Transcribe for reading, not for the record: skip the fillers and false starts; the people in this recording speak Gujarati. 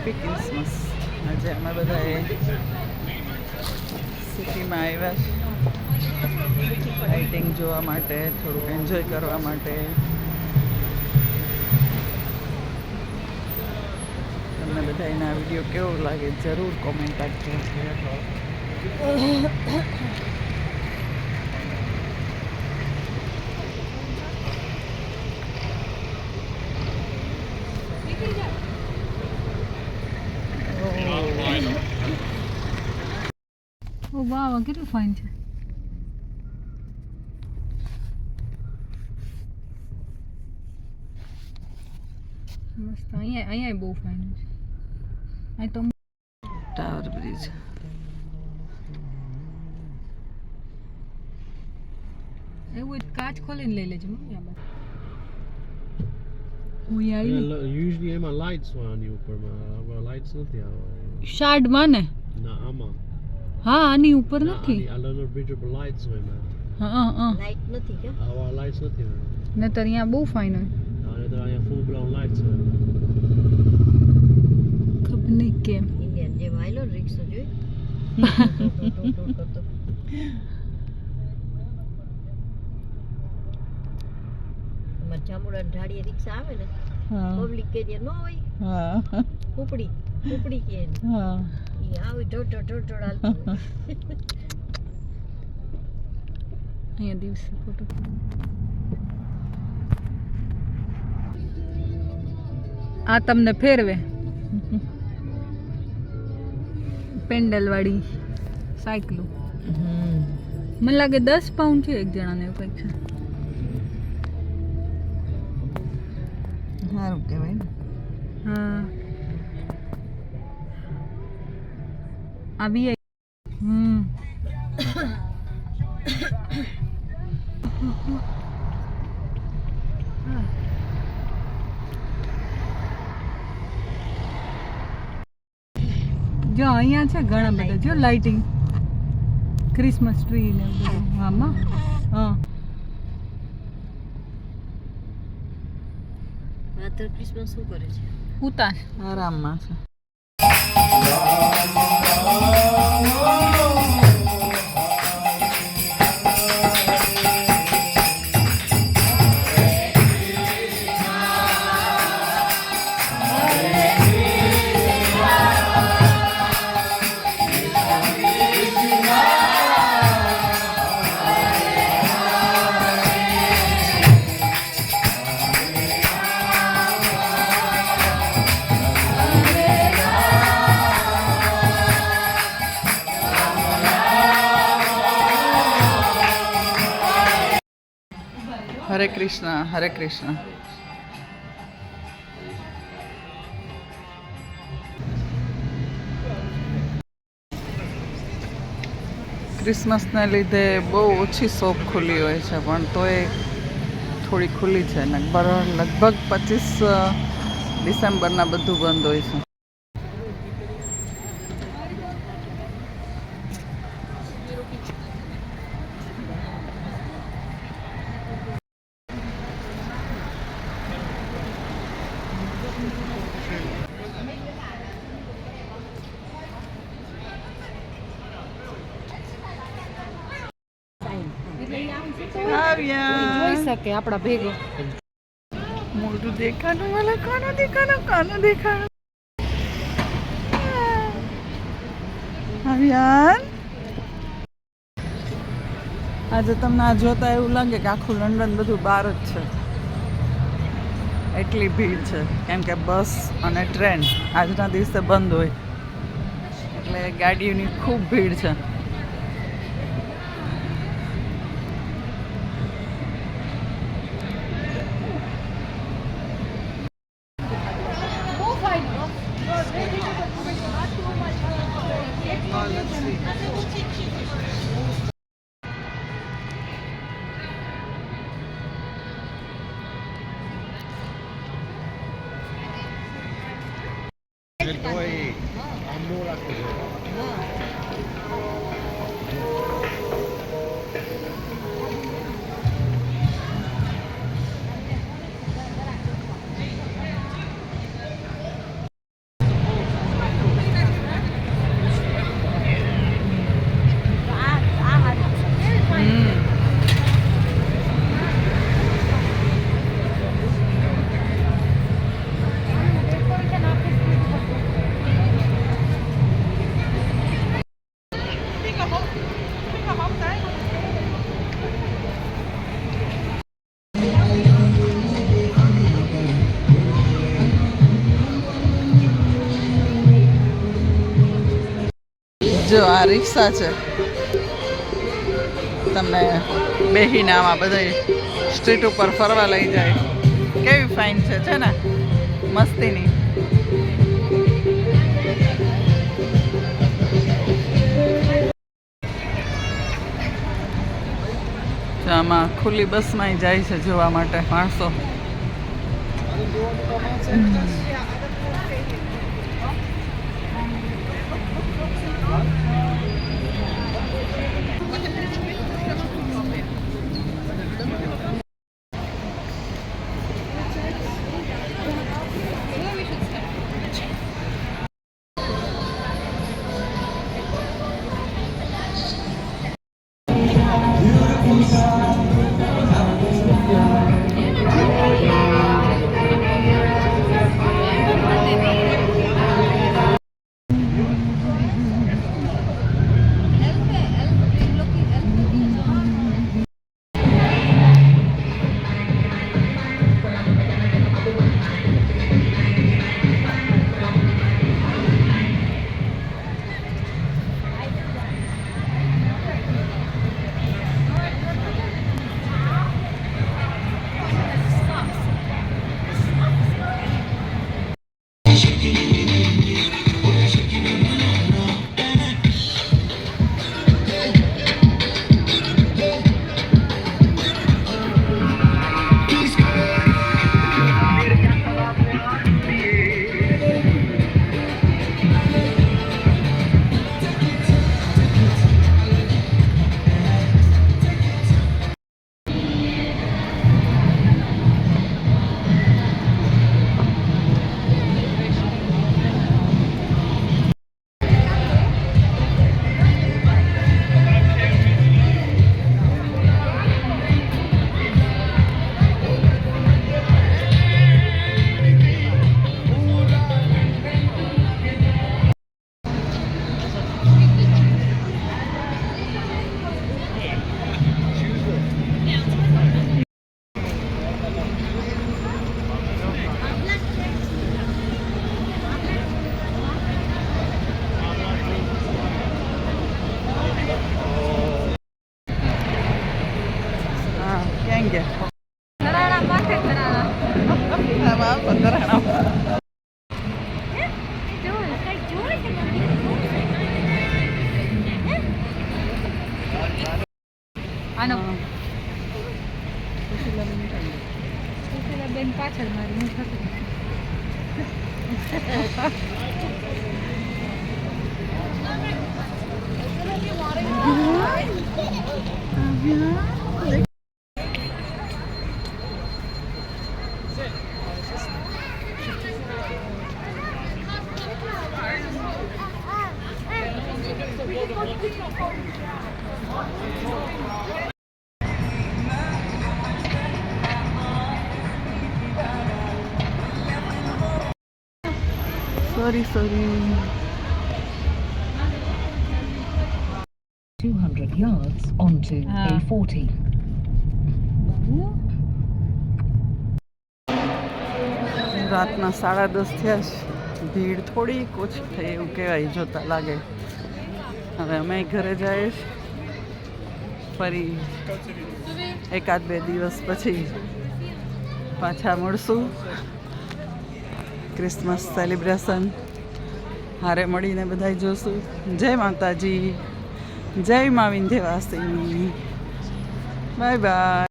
Happy Christmas. આજે અમે બધાએ સિટીમાં આવ્યા છે લાઇટિંગ જોવા માટે, થોડુંક એન્જોય કરવા માટે. તમને બધાને આ વિડીયો કેવો લાગે જરૂર કોમેન્ટ આપજો. ઓ વાહ, કેટલું ફાઇન છે. મસ્ત. અહીંયા બહુ ફાઇન છે. અહીં તો ટાવર બ્રિજ. એવું કાચ ખોલીને લઈ લેજો. Usually એમાં લાઇટ્સ આની ઉપરમાં, હવે લાઇટ્સ નથી આવે. શાર્ડમાં ને? ના, આમાં. હા, આની ઉપર નથી. આ લર્નર બ્રિજ ઉપર લાઇટ્સ હોય ને. હા. લાઈટ નથી કે? આવા લાઇટ્સ નથી હોય. નતર અહીંયા બહુ ફાઇન હોય. અને તો અહીંયા ફૂલ બ્રાઉન લાઇટ્સ હોય. ખબર નહીં કેમ. ઇન્ડિયન જેમ આયલો રિક્ષા જોઈ. ચામુંડા ઢાળીએ રિક્ષા આવે ને, પબ્લિક કે ન હોય. હા, ઉપડી કે હા, ઈ આવી ઢોઢ હાલતું. અહીંયા દિવસે ફોટો. આ તમને ફેરવે પેન્ડલ વાળી સાયકલો. મને લાગે 10 પાઉન્ડ છે એક જણાને, એવું કંઈક છે. સારું કહેવાય ને. હા, આવી. જો અહીંયા છે ઘણા બધા, જો લાઇટિંગ, ક્રિસમસ ટ્રી ને બધું. આમાં હા, માત્ર ક્રિસમસ શું કરે છે? ઉતાર આરામમાં છે. હરે કૃષ્ણ, હરે કૃષ્ણ. ક્રિસમસને લીધે બહુ ઓછી શોપ ખુલ્લી હોય છે, પણ તોય થોડી ખુલ્લી છે. લગભગ 25 ડિસેમ્બરના બધું બંધ હોય છે. જોઈ શકે આપણા ભેગો. મોઢું દેખાનું, મને કાનું દેખાનું. આવ્યાન, આજે તમને આ જોતા એવું લાગે કે આખું લંડન બધું બહાર જ છે. એટલી ભીડ છે, કેમ કે બસ અને ટ્રેન આજના દિવસે બંધ હોય એટલે ગાડીઓની ખૂબ ભીડ છે. જો આ રિક્ષા છે, તમને બેહીને આમાં બધા સ્ટ્રીટ ઉપર ફરવા લઈ જાય. કેવી ફાઇન છે ને, મસ્તીની. આમાં ખુલ્લી બસમાં જાય છે જોવા માટે માણસો. ક્યાં ગયા? ધરાણા માથે ધરાણા. આમાં પધરાણા. આનો બેન પાછળ મારી હું થતું. Sorry. 200 yards onto A40. રાતના 10:30 થયા છે. ભીડ થોડીક ઓછી થઈ એવું કહેવાય જોતા લાગે. હવે અમે ઘરે જઈએ ફરી 1-2 દિવસ પછી પાછા મળશું. ક્રિસમસ સેલિબ્રેશન હારે મળીને બધાય જોશું. જય માતાજી, જય મા વિંધ્યવાસિની. Bye bye.